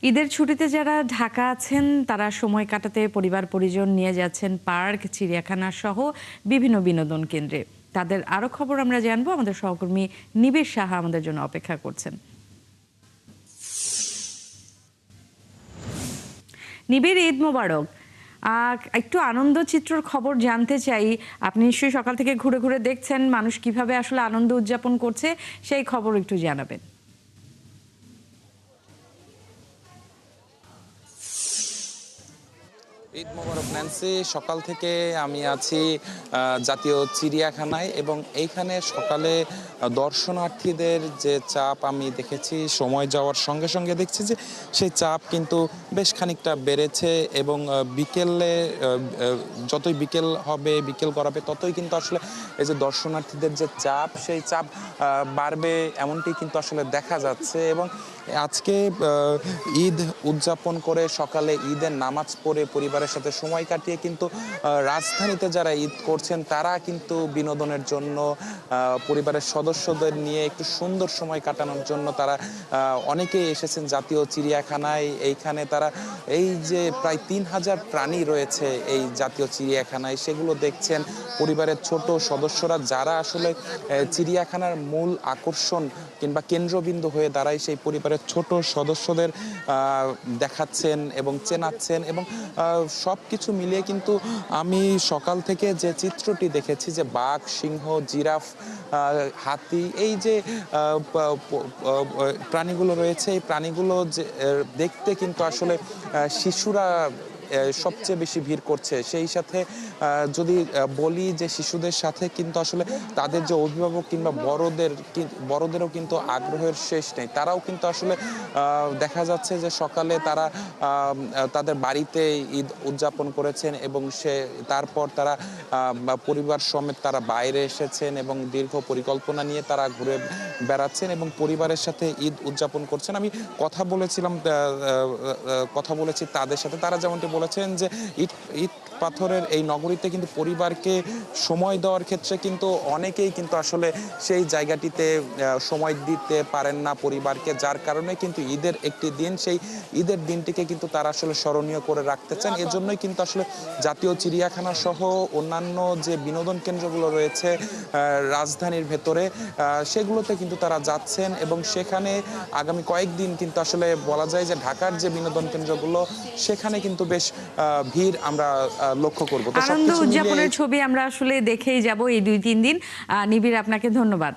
ঈদের ছুটিতে যারা ঢাকা আছেন তারা সময় কাটাতে পরিবার পরিজন নিয়ে যাচ্ছেন পার্ক, চিড়িয়াখানা সহ বিভিন্ন বিনোদন কেন্দ্রে। তাদের আরো খবর আমরা জানবো। আমাদের সহকর্মী নিবিড় সাহা আমাদের জন্য অপেক্ষা করছেন। নিবিড়, ঈদ মোবারক। একটু আনন্দ চিত্রর খবর জানতে চাই। আপনি নিশ্চয়ই সকাল থেকে ঘুরে ঘুরে দেখছেন মানুষ কিভাবে আসলে আনন্দ উদযাপন করছে, সেই খবর একটু জানাবেন। ঈদ মোবারক ন্যান্সি। সকাল থেকে আমি আছি জাতীয় চিড়িয়াখানায় এবং এইখানে সকালে দর্শনার্থীদের যে চাপ আমি দেখেছি, সময় যাওয়ার সঙ্গে সঙ্গে দেখছি যে সেই চাপ কিন্তু বেশ খানিকটা বেড়েছে এবং বিকেলে যতই বিকেল হবে, বিকেল গড়াবে, ততই কিন্তু আসলে এই যে দর্শনার্থীদের যে চাপ, সেই চাপ বাড়বে এমনটি কিন্তু আসলে দেখা যাচ্ছে। এবং আজকে ঈদ উদযাপন করে সকালে ঈদের নামাজ পড়ে পরিবারের সাথে সময় কাটিয়ে কিন্তু রাজধানীতে যারা ঈদ করছেন তারা কিন্তু বিনোদনের জন্য পরিবারের সদস্যদের নিয়ে একটু সুন্দর সময় কাটানোর জন্য তারা অনেকেই এসেছেন জাতীয় চিড়িয়াখানায়। এইখানে তারা এই যে প্রায় 3000 প্রাণী রয়েছে এই জাতীয় চিড়িয়াখানায়, সেগুলো দেখছেন। পরিবারের ছোট সদস্যরা যারা আসলে চিড়িয়াখানার মূল আকর্ষণ কিংবা কেন্দ্রবিন্দু হয়ে দাঁড়ায়, সেই পরিবারের ছোট সদস্যদের দেখাচ্ছেন এবং চেনাচ্ছেন। এবং সব কিছু মিলিয়ে কিন্তু আমি সকাল থেকে যে চিত্রটি দেখেছি, যে বাঘ, সিংহ, জিরাফ, হাতি, এই যে প্রাণীগুলো রয়েছে, এই প্রাণীগুলো যে দেখতে কিন্তু আসলে শিশুরা সবচেয়ে বেশি ভিড় করছে। সেই সাথে যদি বলি যে শিশুদের সাথে কিন্তু আসলে তাদের যে অভিভাবক কিংবা বড়দেরও কিন্তু আগ্রহের শেষ নেই। তারাও কিন্তু আসলে দেখা যাচ্ছে যে সকালে তারা তাদের বাড়িতে ঈদ উদযাপন করেছেন এবং তারপর তারা পরিবার সমেত তারা বাইরে এসেছেন এবং দীর্ঘ পরিকল্পনা নিয়ে তারা ঘুরে বেড়াচ্ছেন এবং পরিবারের সাথে ঈদ উদযাপন করছেন। আমি কথা বলেছি তাদের সাথে, তারা যেমনটি বলেছেন যে ঈদ পাথরের এই নগরীতে কিন্তু পরিবারকে সময় দেওয়ার ক্ষেত্রে কিন্তু অনেকেই কিন্তু আসলে সেই জায়গাটিতে সময় দিতে পারেন না পরিবারকে, যার কারণে কিন্তু ঈদের একটি দিন, সেই ঈদের দিনটিকে কিন্তু তারা আসলে স্মরণীয় করে রাখতে চান। এজন্যই কিন্তু আসলে জাতীয় চিড়িয়াখানা সহ অন্যান্য যে বিনোদন কেন্দ্রগুলো রয়েছে রাজধানীর ভেতরে, সেগুলোতে কিন্তু তারা যাচ্ছেন এবং সেখানে আগামী কয়েকদিন কিন্তু আসলে বলা যায় যে ঢাকার যে বিনোদন কেন্দ্রগুলো, সেখানে কিন্তু বেশ ভিড় আমরা লক্ষ্য করব। আনন্দ উদযাপনের ছবি আমরা আসলে দেখেই যাব এই 2-3 দিন। নিবিড়, আপনাকে ধন্যবাদ।